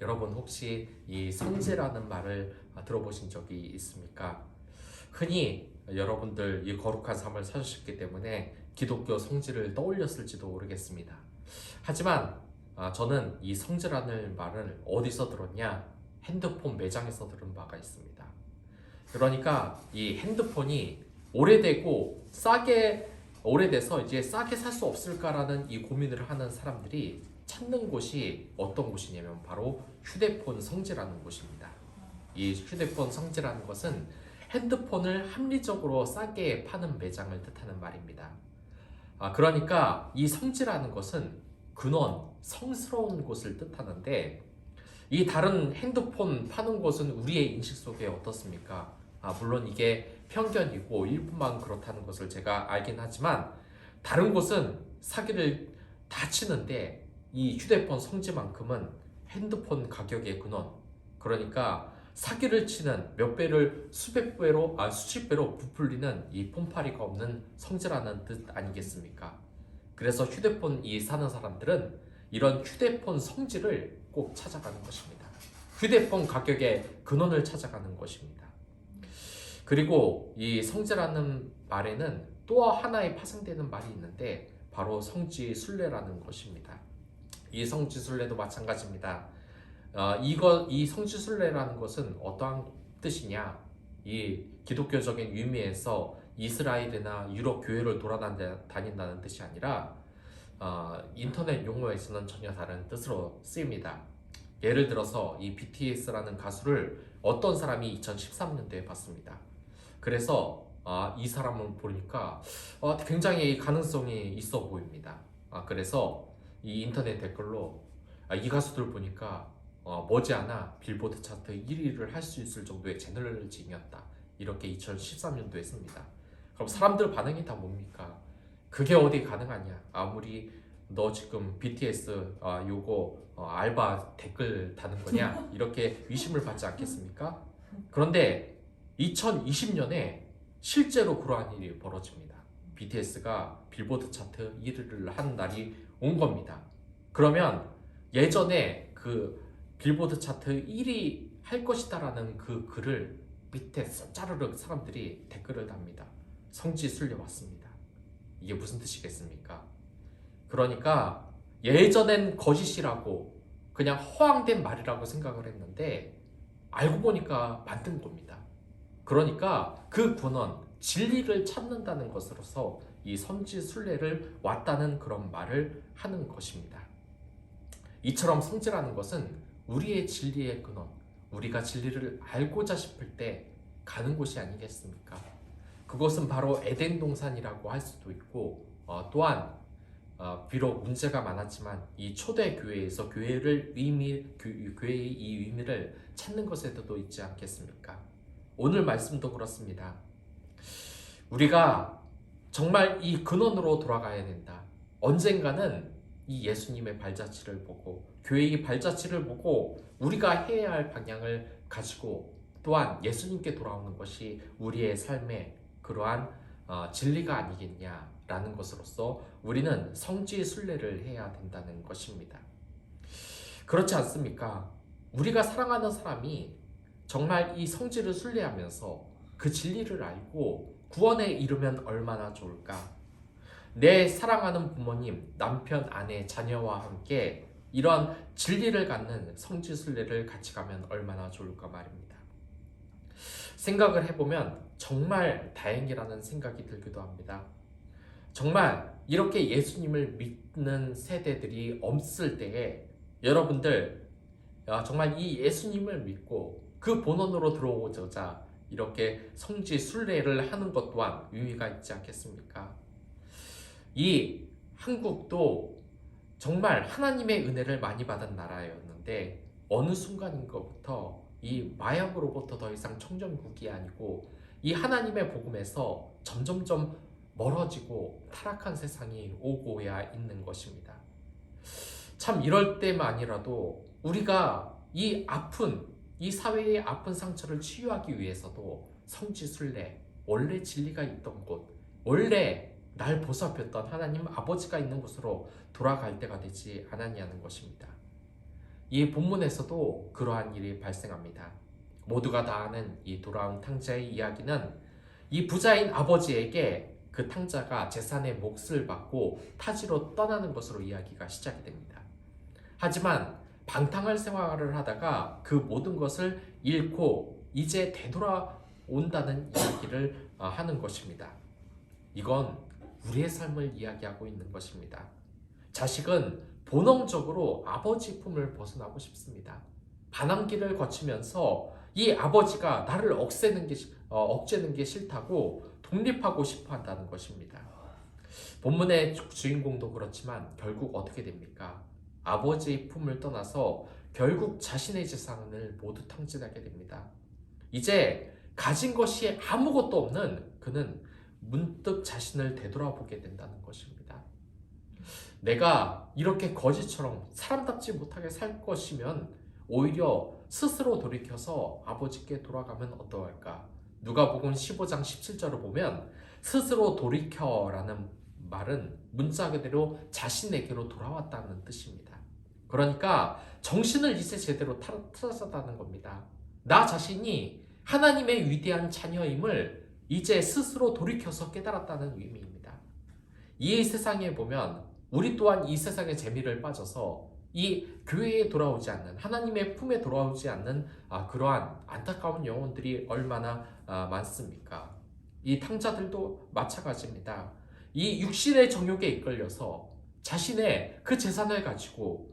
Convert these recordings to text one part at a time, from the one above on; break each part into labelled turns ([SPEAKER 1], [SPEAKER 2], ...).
[SPEAKER 1] 여러분 혹시 이 성지라는 말을 들어보신 적이 있습니까? 흔히 여러분들 이 거룩한 삶을 사셨기 때문에 기독교 성지를 떠올렸을지도 모르겠습니다. 하지만 저는 이 성지라는 말을 어디서 들었냐? 핸드폰 매장에서 들은 바가 있습니다. 그러니까 이 핸드폰이 오래되고 오래돼서 이제 싸게 살 수 없을까라는 이 고민을 하는 사람들이 찾는 곳이 어떤 곳이냐면 바로 휴대폰 성지라는 곳입니다. 이 휴대폰 성지라는 것은 핸드폰을 합리적으로 싸게 파는 매장을 뜻하는 말입니다. 그러니까 이 성지라는 것은 근원, 성스러운 곳을 뜻하는데 이 다른 핸드폰 파는 곳은 우리의 인식 속에 어떻습니까? 물론 이게 편견이고 일부만 그렇다는 것을 제가 알긴 하지만 다른 곳은 사기를 다 치는데 이 휴대폰 성지만큼은 핸드폰 가격의 근원, 그러니까 사기를 치는 몇 배를 수백 배로 수십 배로 부풀리는 이 폰파리가 없는 성지라는 뜻 아니겠습니까? 그래서 휴대폰 사는 사람들은 이런 휴대폰 성지를 꼭 찾아가는 것입니다. 휴대폰 가격의 근원을 찾아가는 것입니다. 그리고 이 성지라는 말에는 또 하나의 파생되는 말이 있는데 바로 성지순례라는 것입니다. 이 성지순례도 마찬가지입니다. 이 성지순례라는 것은 어떠한 뜻이냐? 이 기독교적인 의미에서 이스라엘이나 유럽 교회를 돌아다닌다는 뜻이 아니라 인터넷 용어에서는 전혀 다른 뜻으로 쓰입니다. 예를 들어서 이 BTS라는 가수를 어떤 사람이 2013년도에 봤습니다. 그래서 이 사람을 보니까 굉장히 가능성이 있어 보입니다. 그래서 이 인터넷 댓글로 이 가수들 보니까 머지않아 빌보드 차트 1위를 할 수 있을 정도의 제너럴징이었다. 이렇게 2013년도에 씁니다. 그럼 사람들 반응이 다 뭡니까? 그게 어디 가능하냐? 아무리 너 지금 BTS 요거 알바 댓글 다는 거냐? 이렇게 의심을 받지 않겠습니까? 그런데 2020년에 실제로 그러한 일이 벌어집니다. BTS가 빌보드 차트 1위를 한 날이 온 겁니다. 그러면 예전에 그 빌보드 차트 1위 할 것이다라는 그 글을 밑에 짜르륵 사람들이 댓글을 답니다. 성지순례 왔습니다. 이게 무슨 뜻이겠습니까? 그러니까 예전엔 거짓이라고 그냥 허황된 말이라고 생각을 했는데 알고 보니까 만든 겁니다. 그러니까 그 근원, 진리를 찾는다는 것으로서 이 성지순례를 왔다는 그런 말을 하는 것입니다. 이처럼 성지라는 것은 우리의 진리의 근원, 우리가 진리를 알고자 싶을 때 가는 곳이 아니겠습니까? 그것은 바로 에덴 동산이라고 할 수도 있고 또한 비록 문제가 많았지만 이 초대 교회에서 교회의 이 의미를 찾는 것에도 있지 않겠습니까? 오늘 말씀도 그렇습니다. 우리가 정말 이 근원으로 돌아가야 된다. 언젠가는 이 예수님의 발자취를 보고 교회의 발자취를 보고 우리가 해야 할 방향을 가지고 또한 예수님께 돌아오는 것이 우리의 삶의 그러한 진리가 아니겠냐라는 것으로서 우리는 성지순례를 해야 된다는 것입니다. 그렇지 않습니까? 우리가 사랑하는 사람이 정말 이 성지를 순례하면서 그 진리를 알고 구원에 이르면 얼마나 좋을까? 내 사랑하는 부모님, 남편, 아내, 자녀와 함께 이런 진리를 갖는 성지순례를 같이 가면 얼마나 좋을까 말입니다. 생각을 해보면 정말 다행이라는 생각이 들기도 합니다. 정말 이렇게 예수님을 믿는 세대들이 없을 때에 여러분들 정말 이 예수님을 믿고 그 본원으로 들어오고자 이렇게 성지순례를 하는 것 또한 의미가 있지 않겠습니까? 이 한국도 정말 하나님의 은혜를 많이 받은 나라였는데 어느 순간인가부터 이 마약으로부터 더 이상 청정국이 아니고 이 하나님의 복음에서 점점점 멀어지고 타락한 세상이 오고야 있는 것입니다. 참 이럴 때만이라도 우리가 이 사회의 아픈 상처를 치유하기 위해서도 성지순례, 원래 진리가 있던 곳, 원래 날 보살폈던 하나님 아버지가 있는 곳으로 돌아갈 때가 되지 않았냐는 것입니다. 이 본문에서도 그러한 일이 발생합니다. 모두가 다 아는 이 돌아온 탕자의 이야기는 이 부자인 아버지에게 그 탕자가 재산의 몫을 받고 타지로 떠나는 것으로 이야기가 시작이 됩니다. 하지만 방탕할 생활을 하다가 그 모든 것을 잃고 이제 되돌아온다는 이야기를 하는 것입니다. 이건 우리의 삶을 이야기하고 있는 것입니다. 자식은 본능적으로 아버지 품을 벗어나고 싶습니다. 반항기를 거치면서 이 아버지가 나를 억제는 게 싫다고 독립하고 싶어 한다는 것입니다. 본문의 주인공도 그렇지만 결국 어떻게 됩니까? 아버지의 품을 떠나서 결국 자신의 재산을 모두 탕진하게 됩니다. 이제 가진 것이 아무것도 없는 그는 문득 자신을 되돌아보게 된다는 것입니다. 내가 이렇게 거지처럼 사람답지 못하게 살 것이면 오히려 스스로 돌이켜서 아버지께 돌아가면 어떠할까? 누가복음 15장 17절을 보면 스스로 돌이켜라는 말은 문자 그대로 자신에게로 돌아왔다는 뜻입니다. 그러니까 정신을 이제 제대로 찾았다는 겁니다. 나 자신이 하나님의 위대한 자녀임을 이제 스스로 돌이켜서 깨달았다는 의미입니다. 이 세상에 보면 우리 또한 이 세상의 재미를 빠져서 이 교회에 돌아오지 않는, 하나님의 품에 돌아오지 않는 그러한 안타까운 영혼들이 얼마나 많습니까? 이 탕자들도 마찬가지입니다. 이 육신의 정욕에 이끌려서 자신의 그 재산을 가지고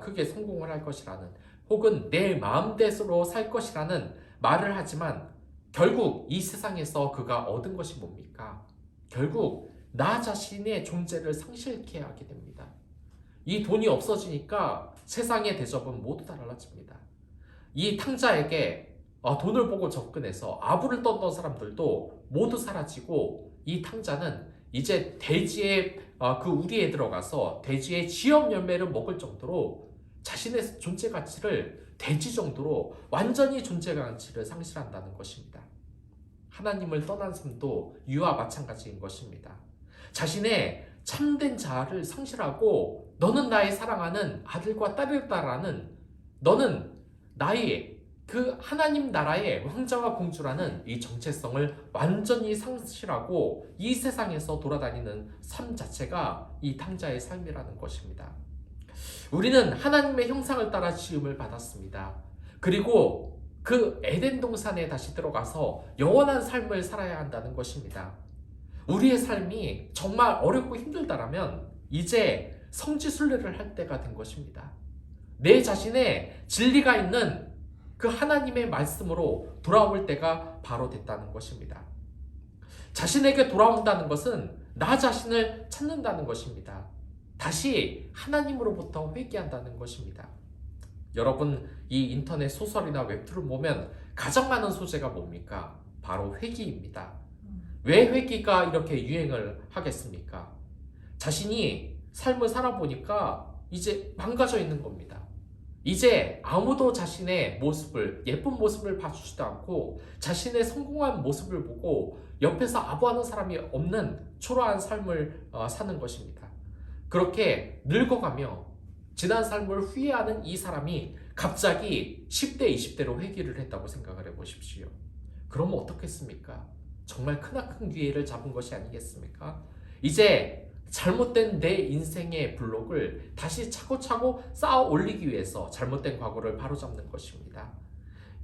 [SPEAKER 1] 크게 성공을 할 것이라는, 혹은 내 마음대로 살 것이라는 말을 하지만 결국 이 세상에서 그가 얻은 것이 뭡니까? 결국 나 자신의 존재를 상실케 하게 됩니다. 이 돈이 없어지니까 세상의 대접은 모두 달라집니다. 이 탕자에게 돈을 보고 접근해서 아부를 떴던 사람들도 모두 사라지고, 이 탕자는 이제 대지의 그 우리에 들어가서 대지의 지역 열매를 먹을 정도로 자신의 존재 가치를 대지 정도로 완전히 존재 가치를 상실한다는 것입니다. 하나님을 떠난 삶도 이와 마찬가지인 것입니다. 자신의 참된 자아를 상실하고 너는 나의 사랑하는 아들과 딸이다라는, 너는 나의 그 하나님 나라의 왕자와 공주라는 이 정체성을 완전히 상실하고 이 세상에서 돌아다니는 삶 자체가 이 탕자의 삶이라는 것입니다. 우리는 하나님의 형상을 따라 지음을 받았습니다. 그리고 그 에덴 동산에 다시 들어가서 영원한 삶을 살아야 한다는 것입니다. 우리의 삶이 정말 어렵고 힘들다라면 이제 성지순례를 할 때가 된 것입니다. 내 자신의 진리가 있는 그 하나님의 말씀으로 돌아올 때가 바로 됐다는 것입니다. 자신에게 돌아온다는 것은 나 자신을 찾는다는 것입니다. 다시 하나님으로부터 회개한다는 것입니다. 여러분, 이 인터넷 소설이나 웹툰을 보면 가장 많은 소재가 뭡니까? 바로 회귀입니다. 왜 회귀가 이렇게 유행을 하겠습니까? 자신이 삶을 살아보니까 이제 망가져 있는 겁니다. 이제 아무도 자신의 모습을, 예쁜 모습을 봐주지도 않고 자신의 성공한 모습을 보고 옆에서 아부하는 사람이 없는 초라한 삶을 사는 것입니다. 그렇게 늙어가며 지난 삶을 후회하는 이 사람이 갑자기 10대, 20대로 회귀를 했다고 생각을 해보십시오. 그러면 어떻겠습니까? 정말 크나큰 기회를 잡은 것이 아니겠습니까? 이제 잘못된 내 인생의 블록을 다시 차곡차곡 쌓아 올리기 위해서 잘못된 과거를 바로잡는 것입니다.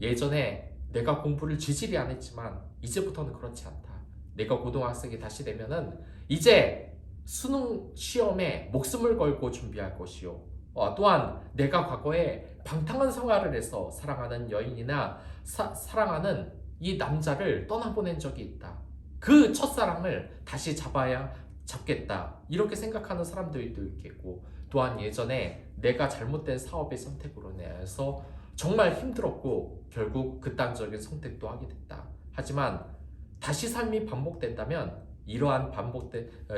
[SPEAKER 1] 예전에 내가 공부를 지질이 안 했지만 이제부터는 그렇지 않다. 내가 고등학생이 다시 되면은 이제 수능 시험에 목숨을 걸고 준비할 것이요. 또한 내가 과거에 방탕한 생활을 해서 사랑하는 여인이나 사랑하는 이 남자를 떠나보낸 적이 있다. 그 첫사랑을 다시 잡겠다. 이렇게 생각하는 사람들도 있겠고, 또한 예전에 내가 잘못된 사업의 선택으로 인해서 정말 힘들었고 결국 극단적인 선택도 하게 됐다. 하지만 다시 삶이 반복된다면 이러한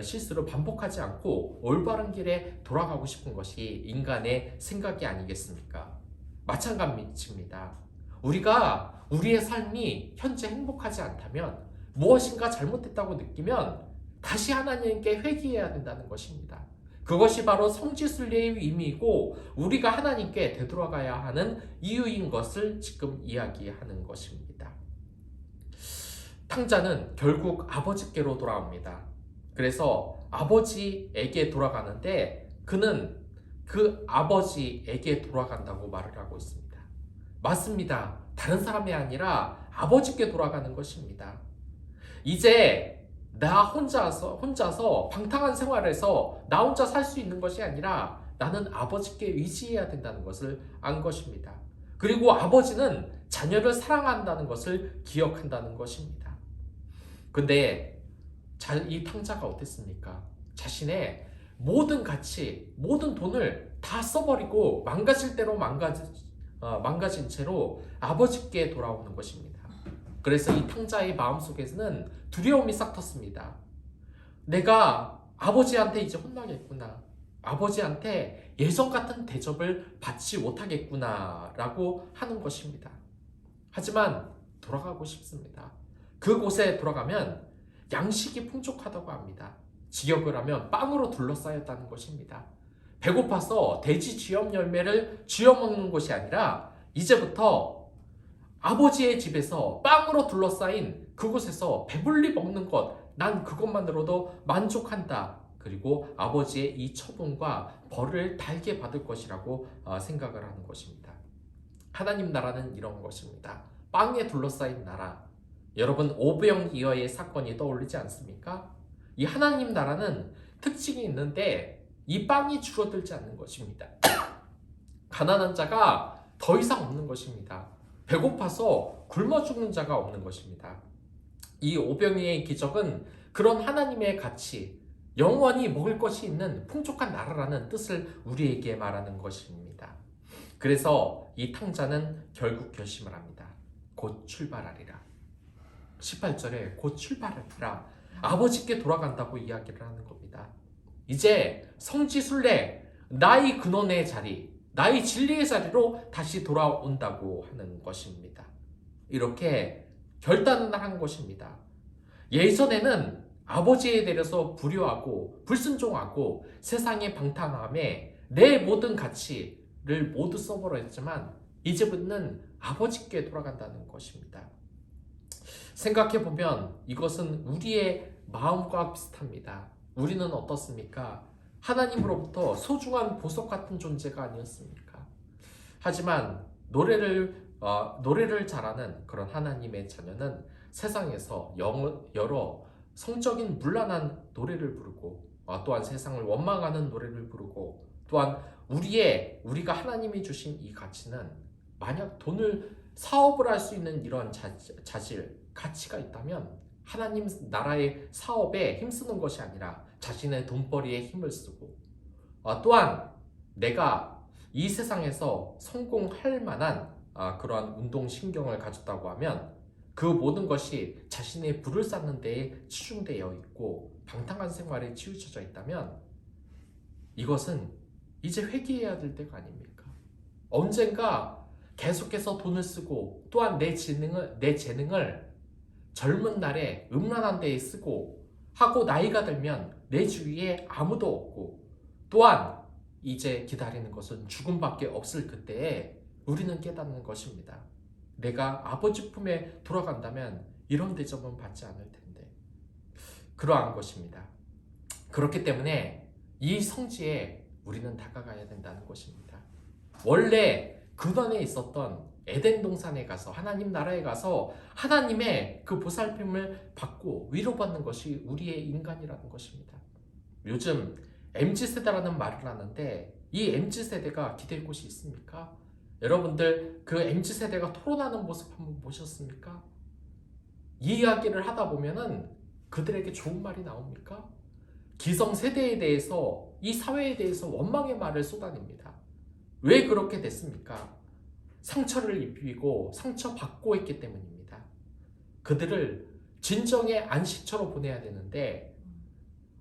[SPEAKER 1] 실수를 반복하지 않고 올바른 길에 돌아가고 싶은 것이 인간의 생각이 아니겠습니까? 마찬가지입니다. 우리가 우리의 삶이 현재 행복하지 않다면, 무엇인가 잘못됐다고 느끼면 다시 하나님께 회개해야 된다는 것입니다. 그것이 바로 성지순례의 의미이고 우리가 하나님께 되돌아가야 하는 이유인 것을 지금 이야기하는 것입니다. 탕자는 결국 아버지께로 돌아옵니다. 그래서 아버지에게 돌아가는데 그는 그 아버지에게 돌아간다고 말을 하고 있습니다. 맞습니다. 다른 사람이 아니라 아버지께 돌아가는 것입니다. 이제 나 혼자서 방탕한 생활에서 나 혼자 살 수 있는 것이 아니라 나는 아버지께 의지해야 된다는 것을 안 것입니다. 그리고 아버지는 자녀를 사랑한다는 것을 기억한다는 것입니다. 근데 이 탕자가 어땠습니까? 자신의 모든 가치, 모든 돈을 다 써버리고 망가질 대로 망가진 채로 아버지께 돌아오는 것입니다. 그래서 이 탕자의 마음속에서는 두려움이 싹 텄습니다. 내가 아버지한테 이제 혼나겠구나. 아버지한테 예전 같은 대접을 받지 못하겠구나 라고 하는 것입니다. 하지만 돌아가고 싶습니다. 그곳에 돌아가면 양식이 풍족하다고 합니다. 직역을 하면 빵으로 둘러싸였다는 것입니다. 배고파서 돼지 쥐염 열매를 쥐어 먹는 것이 아니라 이제부터 아버지의 집에서 빵으로 둘러싸인 그곳에서 배불리 먹는 것, 난 그것만으로도 만족한다. 그리고 아버지의 이 처분과 벌을 달게 받을 것이라고 생각을 하는 것입니다. 하나님 나라는 이런 것입니다. 빵에 둘러싸인 나라. 여러분 오병이어의 사건이 떠오르지 않습니까? 이 하나님 나라는 특징이 있는데 이 빵이 줄어들지 않는 것입니다. 가난한 자가 더 이상 없는 것입니다. 배고파서 굶어 죽는 자가 없는 것입니다. 이 오병이어의 기적은 그런 하나님의 가치, 영원히 먹을 것이 있는 풍족한 나라라는 뜻을 우리에게 말하는 것입니다. 그래서 이 탕자는 결국 결심을 합니다. 곧 출발하리라. 18절에 곧 출발하리라. 아버지께 돌아간다고 이야기를 하는 겁니다. 이제 성지순례, 나의 근원의 자리, 나의 진리의 자리로 다시 돌아온다고 하는 것입니다. 이렇게 결단을 한 것입니다. 예전에는 아버지에 대해서 불효하고 불순종하고 세상의 방탕함에 내 모든 가치를 모두 써버렸지만 이제부터는 아버지께 돌아간다는 것입니다. 생각해보면 이것은 우리의 마음과 비슷합니다. 우리는 어떻습니까? 하나님으로부터 소중한 보석 같은 존재가 아니었습니까? 하지만 노래를 잘하는 그런 하나님의 자녀는 세상에서 여러 성적인 문란한 노래를 부르고 또한 세상을 원망하는 노래를 부르고 또한 우리가 하나님이 주신 이 가치는 만약 사업을 할 수 있는 이런 가치가 있다면 하나님 나라의 사업에 힘쓰는 것이 아니라 자신의 돈벌이에 힘을 쓰고 또한 내가 이 세상에서 성공할 만한 그러한 운동신경을 가졌다고 하면 그 모든 것이 자신의 부를 쌓는 데에 치중되어 있고 방탕한 생활에 치우쳐져 있다면 이것은 이제 회개해야 될 때가 아닙니까? 언젠가 계속해서 돈을 쓰고 또한 내 재능을 젊은 날에 음란한 데에 쓰고 하고 나이가 들면 내 주위에 아무도 없고 또한 이제 기다리는 것은 죽음밖에 없을 그때에 우리는 깨닫는 것입니다. 내가 아버지 품에 돌아간다면 이런 대접은 받지 않을 텐데 그러한 것입니다. 그렇기 때문에 이 성지에 우리는 다가가야 된다는 것입니다. 원래 근원에 있었던 에덴 동산에 가서 하나님 나라에 가서 하나님의 그 보살핌을 받고 위로받는 것이 우리의 인간이라는 것입니다. 요즘 MZ세대라는 말을 하는데 이 MZ세대가 기댈 곳이 있습니까? 여러분들 그 MZ세대가 토론하는 모습 한번 보셨습니까? 이 이야기를 하다 보면은 그들에게 좋은 말이 나옵니까? 기성세대에 대해서 이 사회에 대해서 원망의 말을 쏟아냅니다. 왜 그렇게 됐습니까? 상처를 입히고 상처받고 있기 때문입니다. 그들을 진정의 안식처로 보내야 되는데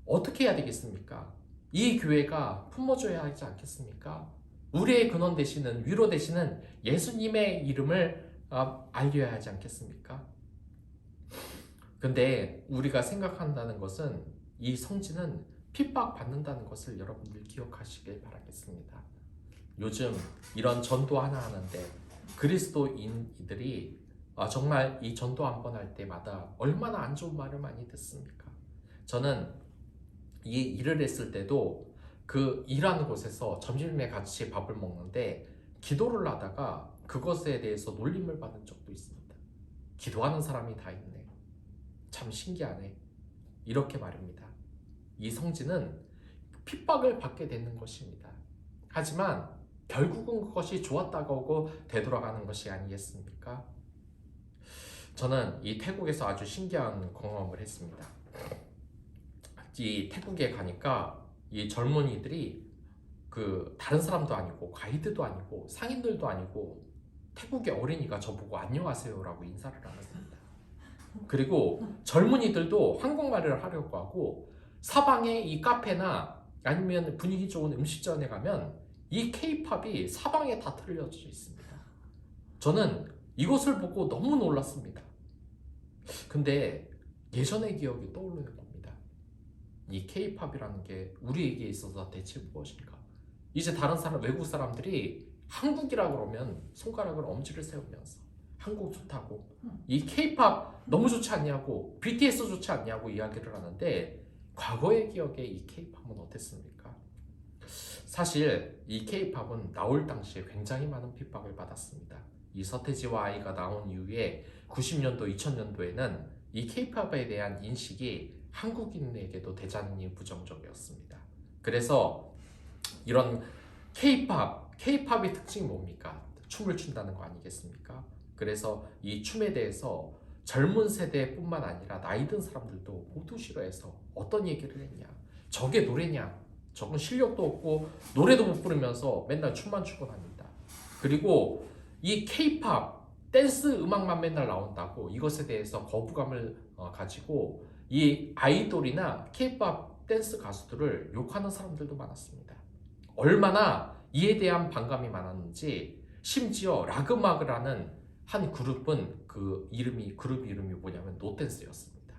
[SPEAKER 1] 어떻게 해야 되겠습니까? 이 교회가 품어줘야 하지 않겠습니까? 우리의 근원 되시는 위로 되시는 예수님의 이름을 알려야 하지 않겠습니까? 근데 우리가 생각한다는 것은 이 성지는 핍박받는다는 것을 여러분들 기억하시길 바라겠습니다. 요즘 이런 전도 하나 하는데 그리스도인들이 정말 이 전도 한 번 할 때마다 얼마나 안 좋은 말을 많이 듣습니까? 저는 이 일을 했을 때도 그 일하는 곳에서 점심에 같이 밥을 먹는데 기도를 하다가 그것에 대해서 놀림을 받은 적도 있습니다. 기도하는 사람이 다 있네. 참 신기하네. 이렇게 말입니다. 이 성지는 핍박을 받게 되는 것입니다. 하지만 결국은 그것이 좋았다고 되돌아가는 것이 아니겠습니까? 저는 이 태국에서 아주 신기한 경험을 했습니다. 이 태국에 가니까 이 젊은이들이 그 다른 사람도 아니고 가이드도 아니고 상인들도 아니고 태국의 어린이가 저보고 안녕하세요라고 인사를 하는 겁니다. 그리고 젊은이들도 한국말을 하려고 하고 사방에 이 카페나 아니면 분위기 좋은 음식점에 가면 이 케이팝이 사방에 다 틀려져 있습니다. 저는 이것을 보고 너무 놀랐습니다. 근데 예전의 기억이 떠오르는 겁니다. 이 케이팝이라는 게 우리에게 있어서 대체 무엇인가? 이제 다른 사람, 외국 사람들이 한국이라 그러면 손가락을 엄지를 세우면서 한국 좋다고, 이 케이팝 너무 좋지 않냐고, BTS 좋지 않냐고 이야기를 하는데 과거의 기억에 이 케이팝은 어땠습니까? 사실 이 케이팝은 나올 당시에 굉장히 많은 핍박을 받았습니다. 이 서태지와 아이가 나온 이후에 90년도, 2000년도에는 이 케이팝에 대한 인식이 한국인에게도 대단히 부정적이었습니다. 그래서 이런 케이팝의 특징이 뭡니까? 춤을 춘다는 거 아니겠습니까? 그래서 이 춤에 대해서 젊은 세대뿐만 아니라 나이 든 사람들도 모두 싫어해서 어떤 얘기를 했냐? 저게 노래냐? 저건 실력도 없고 노래도 못 부르면서 맨날 춤만 추고 다닌다. 그리고 이 케이팝 댄스 음악만 맨날 나온다고 이것에 대해서 거부감을 가지고 이 아이돌이나 케이팝 댄스 가수들을 욕하는 사람들도 많았습니다. 얼마나 이에 대한 반감이 많았는지 심지어 락음악이라는 한 그룹은 그룹 이름이 뭐냐면 노댄스였습니다.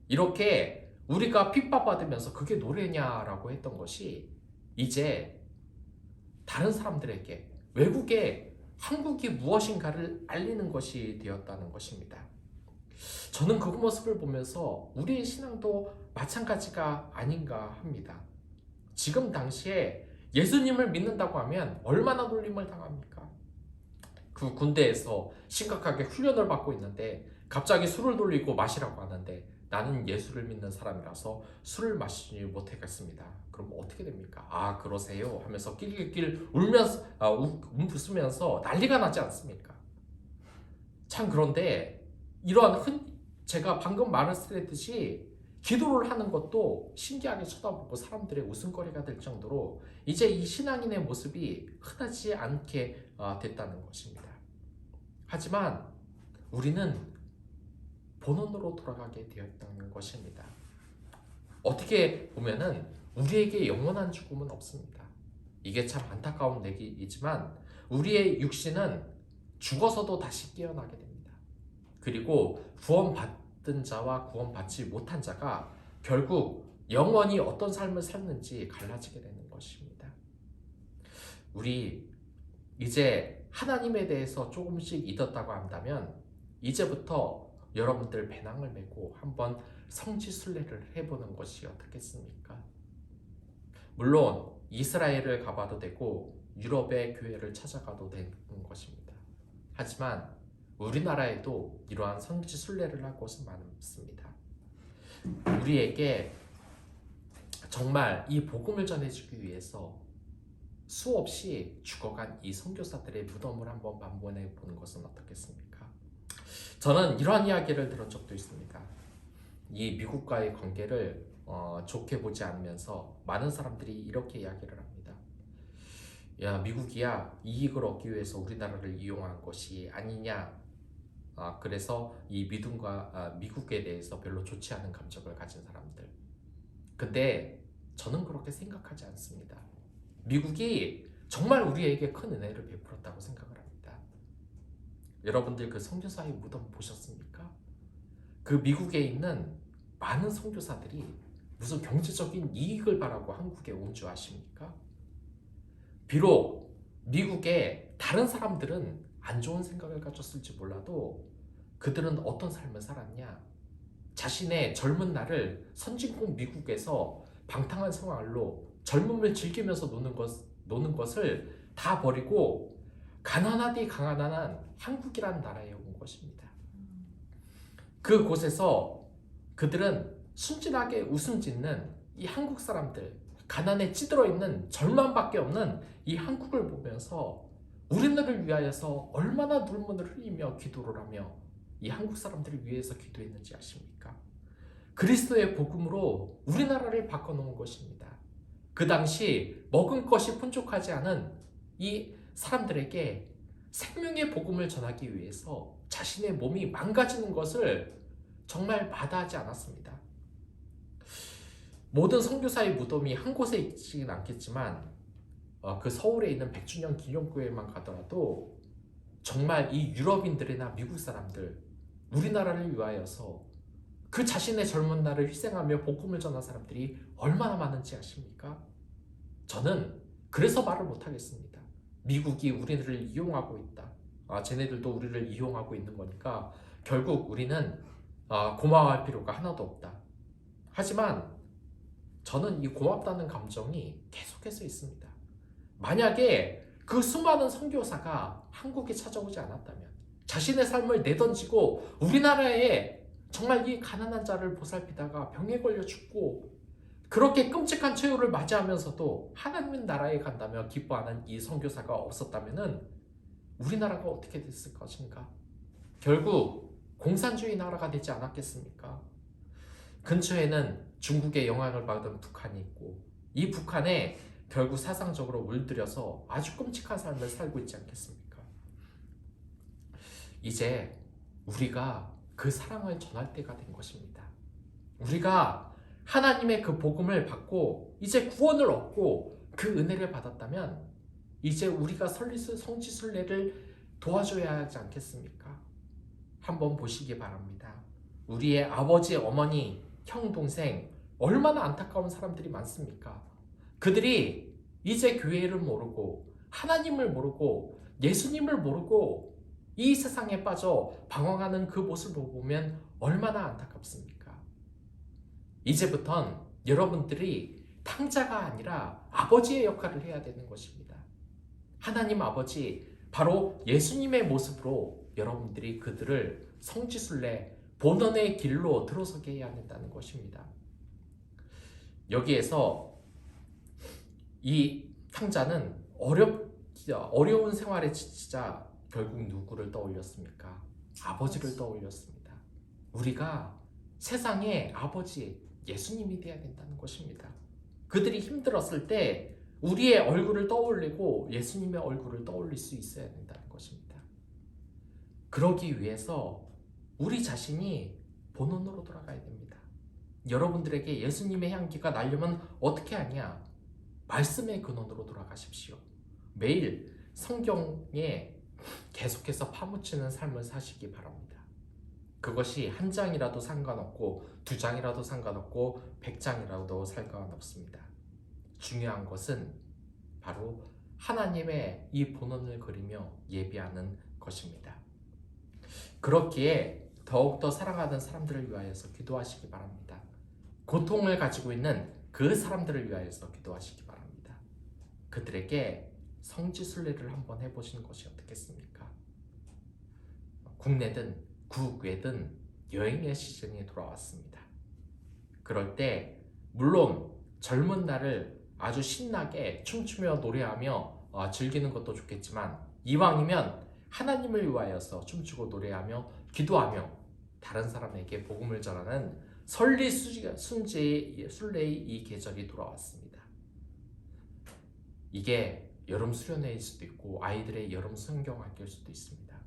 [SPEAKER 1] 이렇게 우리가 핍박받으면서 그게 노래냐라고 했던 것이 이제 다른 사람들에게 외국에 한국이 무엇인가를 알리는 것이 되었다는 것입니다. 저는 그 모습을 보면서 우리의 신앙도 마찬가지가 아닌가 합니다. 지금 당시에 예수님을 믿는다고 하면 얼마나 놀림을 당합니까? 그 군대에서 심각하게 훈련을 받고 있는데 갑자기 술을 돌리고 마시라고 하는데 나는 예수를 믿는 사람이라서 술을 마시지 못하겠습니다. 그럼 어떻게 됩니까? 아, 그러세요? 하면서 낄낄낄 울면서 웃으면서 난리가 나지 않습니까? 참, 그런데 제가 방금 말했듯이 기도를 하는 것도 신기하게 쳐다보고 사람들의 웃음거리가 될 정도로 이제 이 신앙인의 모습이 흔하지 않게 됐다는 것입니다. 하지만 우리는 본원으로 돌아가게 되었다는 것입니다. 어떻게 보면은 우리에게 영원한 죽음은 없습니다. 이게 참 안타까운 얘기이지만 우리의 육신은 죽어서도 다시 깨어나게 됩니다. 그리고 구원받은 자와 구원받지 못한 자가 결국 영원히 어떤 삶을 살는지 갈라지게 되는 것입니다. 우리 이제 하나님에 대해서 조금씩 잊었다고 한다면 이제부터 여러분들 배낭을 메고 한번 성지순례를 해보는 것이 어떻겠습니까? 물론 이스라엘을 가봐도 되고 유럽의 교회를 찾아가도 되는 것입니다. 하지만 우리나라에도 이러한 성지순례를 할 곳은 많습니다. 우리에게 정말 이 복음을 전해주기 위해서 수없이 죽어간 이 선교사들의 무덤을 한번 방문해 보는 것은 어떻겠습니까? 저는 이러한 이야기를 들은 적도 있습니다. 이 미국과의 관계를 좋게 보지 않으면서 많은 사람들이 이렇게 이야기를 합니다. 야, 미국이야 이익을 얻기 위해서 우리나라를 이용한 것이 아니냐. 그래서 이 미국에 대해서 별로 좋지 않은 감정을 가진 사람들. 근데 저는 그렇게 생각하지 않습니다. 미국이 정말 우리에게 큰 은혜를 베풀었다고 생각을 합니다. 여러분들 그 선교사의 무덤 보셨습니까? 그 미국에 있는 많은 선교사들이 무슨 경제적인 이익을 바라고 한국에 온 줄 아십니까? 비록 미국의 다른 사람들은 안 좋은 생각을 가졌을지 몰라도 그들은 어떤 삶을 살았냐? 자신의 젊은 날을 선진국 미국에서 방탕한 생활로 젊음을 즐기면서 노는 것을 다 버리고 가난하디 가난한 한국이라는 나라에 온 것입니다. 그곳에서 그들은 순진하게 웃음 짓는 이 한국 사람들, 가난에 찌들어 있는 절망밖에 없는 이 한국을 보면서 우리나라를 위하여서 얼마나 눈물을 흘리며 기도를 하며 이 한국 사람들을 위해서 기도했는지 아십니까? 그리스도의 복음으로 우리나라를 바꿔놓은 것입니다. 그 당시 먹은 것이 풍족하지 않은 이 사람들에게 생명의 복음을 전하기 위해서 자신의 몸이 망가지는 것을 정말 마다하지 않았습니다. 모든 선교사의 무덤이 한 곳에 있지는 않겠지만 그 서울에 있는 100주년 기념교회만 가더라도 정말 이 유럽인들이나 미국 사람들, 우리나라를 위하여서 그 자신의 젊은 날을 희생하며 복음을 전한 사람들이 얼마나 많은지 아십니까? 저는 그래서 말을 못하겠습니다. 미국이 우리를 이용하고 있다. 쟤네들도 우리를 이용하고 있는 거니까 결국 우리는 고마워할 필요가 하나도 없다. 하지만 저는 이 고맙다는 감정이 계속해서 있습니다. 만약에 그 수많은 선교사가 한국에 찾아오지 않았다면, 자신의 삶을 내던지고 우리나라에 정말 이 가난한 자를 보살피다가 병에 걸려 죽고 그렇게 끔찍한 최후를 맞이하면서도 하나님 나라에 간다며 기뻐하는 이 선교사가 없었다면 우리나라가 어떻게 됐을 것인가? 결국 공산주의 나라가 되지 않았겠습니까? 근처에는 중국의 영향을 받은 북한이 있고 이 북한에 결국 사상적으로 물들여서 아주 끔찍한 삶을 살고 있지 않겠습니까? 이제 우리가 그 사랑을 전할 때가 된 것입니다. 우리가 하나님의 그 복음을 받고 이제 구원을 얻고 그 은혜를 받았다면 이제 우리가 성지순례를 도와줘야 하지 않겠습니까? 한번 보시기 바랍니다. 우리의 아버지, 어머니, 형, 동생 얼마나 안타까운 사람들이 많습니까? 그들이 이제 교회를 모르고 하나님을 모르고 예수님을 모르고 이 세상에 빠져 방황하는 그 모습을 보면 얼마나 안타깝습니까? 이제부턴 여러분들이 탕자가 아니라 아버지의 역할을 해야 되는 것입니다. 하나님 아버지, 바로 예수님의 모습으로 여러분들이 그들을 성지순례, 본원의 길로 들어서게 해야 한다는 것입니다. 여기에서 이 탕자는 어려운 생활에 지치자 결국 누구를 떠올렸습니까? 아버지를 떠올렸습니다. 우리가 세상의 아버지 예수님이 되어야 된다는 것입니다. 그들이 힘들었을 때 우리의 얼굴을 떠올리고 예수님의 얼굴을 떠올릴 수 있어야 된다는 것입니다. 그러기 위해서 우리 자신이 본원으로 돌아가야 됩니다. 여러분들에게 예수님의 향기가 나려면 어떻게 하냐? 말씀의 근원으로 돌아가십시오. 매일 성경에 계속해서 파묻히는 삶을 사시기 바랍니다. 그것이 한 장이라도 상관없고 두 장이라도 상관없고 100장이라도 상관없습니다. 중요한 것은 바로 하나님의 이 본원을 그리며 예비하는 것입니다. 그렇기에 더욱더 사랑하는 사람들을 위하여서 기도하시기 바랍니다. 고통을 가지고 있는 그 사람들을 위하여서 기도하시기 바랍니다. 그들에게 성지순례를 한번 해보시는 것이 어떻겠습니까? 국내든 국외든 여행의 시즌이 돌아왔습니다. 그럴 때 물론 젊은 날을 아주 신나게 춤추며 노래하며 즐기는 것도 좋겠지만 이왕이면 하나님을 위하여서 춤추고 노래하며 기도하며 다른 사람에게 복음을 전하는 순례의 이 계절이 돌아왔습니다. 이게 여름 수련회일 수도 있고 아이들의 여름 성경학교일 수도 있습니다.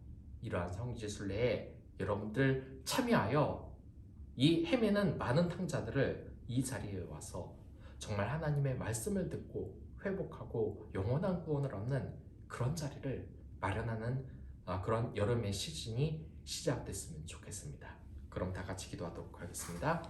[SPEAKER 1] 이러한 성지순례에 여러분들 참여하여 이 헤매는 많은 탕자들을 이 자리에 와서 정말 하나님의 말씀을 듣고 회복하고 영원한 구원을 얻는 그런 자리를 마련하는 그런 여름의 시즌이 시작됐으면 좋겠습니다. 그럼 다 같이 기도하도록 하겠습니다.